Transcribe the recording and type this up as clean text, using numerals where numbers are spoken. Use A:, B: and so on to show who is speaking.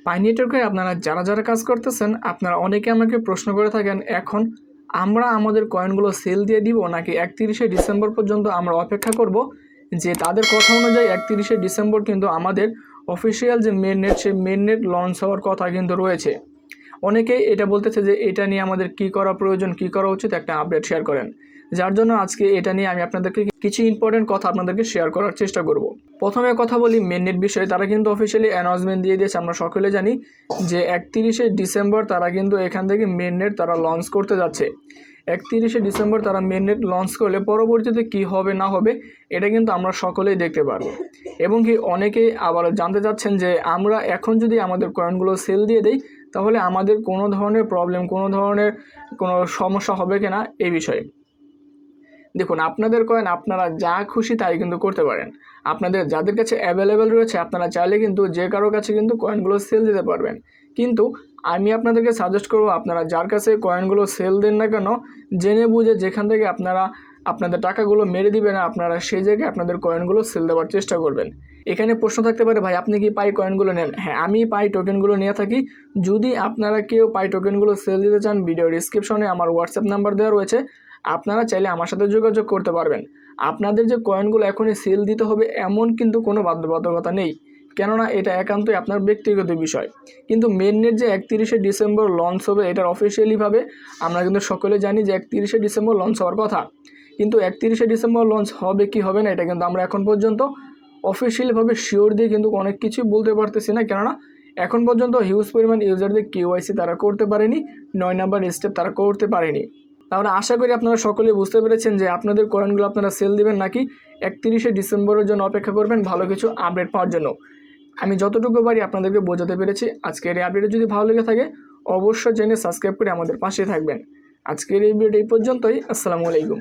A: পাই নেটওয়ার্কে আপনারা যারা কাজ করতেছেন, আপনারা অনেকে আমাকে প্রশ্ন করে থাকেন, এখন আমরা আমাদের কয়েনগুলো সেল দিয়ে দিব নাকি 31শে ডিসেম্বর পর্যন্ত আমরা অপেক্ষা করব, যে তাদের কথা অনুযায়ী 31শে ডিসেম্বর কিন্তু আমাদের অফিসিয়াল যে মেইননেট, সেই মেইননেট লঞ্চ হওয়ার কথা কিন্তু রয়েছে। অনেকেই এটা বলতেছে যে এটা নিয়ে আমাদের কি করা প্রয়োজন, কি করা উচিত, একটা আপডেট শেয়ার করেন। যার জন্য আজকে এটা নিয়ে আমি আপনাদেরকে কিছু ইম্পর্টেন্ট কথা আপনাদেরকে শেয়ার করার চেষ্টা করব। প্রথমে কথা বলি মেইননেট বিষয়ে। তারা কিন্তু অফিসিয়ালি অ্যানাউন্সমেন্ট দিয়ে দিয়েছে, আমরা সকলে জানি যে 31শে ডিসেম্বর তারা কিন্তু এখান থেকে মেইননেট তারা লঞ্চ করতে যাচ্ছে। 31শে ডিসেম্বর তারা মেইননেট লঞ্চ করলে পরবর্তীতে কি হবে না হবে এটা কিন্তু আমরা সকলেই দেখতে পারবো। এবং কি অনেকেই আবার জানতে চাচ্ছেন যে আমরা এখন যদি আমাদের কয়েনগুলো সেল দিয়ে দেই তাহলে আমাদের কোনো ধরনের প্রবলেম, কোনো ধরনের কোনো সমস্যা হবে কিনা এই বিষয়ে। দেখুন, আপনাদের কয়েন আপনারা যা খুশি তাই কিন্তু করতে পারেন। আপনাদের যাদের কাছে অ্যাভেলেবেল রয়েছে আপনারা চাইলে কিন্তু যে কারো কাছে কিন্তু কয়েনগুলো সেল দিতে পারবেন। কিন্তু আমি আপনাদেরকে সাজেস্ট করব, আপনারা যার কাছে কয়েনগুলো সেল দেন না কেন, জেনে বুঝে যেখান থেকে আপনারা আপনাদের টাকাগুলো মেরে দিবেন আপনারা সেই জায়গায় আপনাদের কয়েনগুলো সেল দেওয়ার চেষ্টা করবেন। এখানে প্রশ্ন থাকতে পারে, ভাই আপনি কি পাই কয়েনগুলো নেন? হ্যাঁ, আমি পাই টোকেনগুলো নিয়ে থাকি। যদি আপনারা কেউ পাই টোকেনগুলো সেল দিতে চান, ভিডিও ডিসক্রিপশনে আমার হোয়াটসঅ্যাপ নাম্বার দেওয়া রয়েছে, আপনারা চাইলে আমার সাথে যোগাযোগ করতে পারবেন। আপনাদের যে কয়েনগুলো এখনই সেল দিতে হবে এমন কিন্তু কোনো বাধ্যবাধকতা নেই, কেননা এটা একান্তই আপনার ব্যক্তিগত বিষয়। কিন্তু মেইননেট যে 31শে ডিসেম্বর লঞ্চ হবে এটার অফিসিয়ালিভাবে আমরা কিন্তু সকলে জানি যে 31শে ডিসেম্বর লঞ্চ হওয়ার কথা। কিন্তু 31শে ডিসেম্বর লঞ্চ হবে কি হবে না এটা কিন্তু আমরা এখন পর্যন্ত অফিসিয়ালিভাবে শিওর দিয়ে কিন্তু অনেক কিছু বলতে পারতেছি না, কেননা এখন পর্যন্ত হিউজ পরিমাণ ইউজারদের KYC তারা করতে পারেনি, 9 নাম্বার স্টেপ তারা করতে পারেনি। তাহলে আশা করি আপনারা সকলে বুঝতে পেরেছেন যে আপনাদের কয়েনগুলো আপনারা সেল দিবেন নাকি 31শে ডিসেম্বরের জন্য অপেক্ষা করবেন ভালো কিছু আপডেট পাওয়ার জন্য। আমি যতটুকু পারি আপনাদেরকে বোঝাতে পেরেছি। আজকের এই আপডেটে যদি ভালো লেগে থাকে অবশ্যই জেনে সাবস্ক্রাইব করে আমাদের পাশে থাকবেন। আজকের এই ভিডিওটা এই পর্যন্তই। আসসালামু আলাইকুম।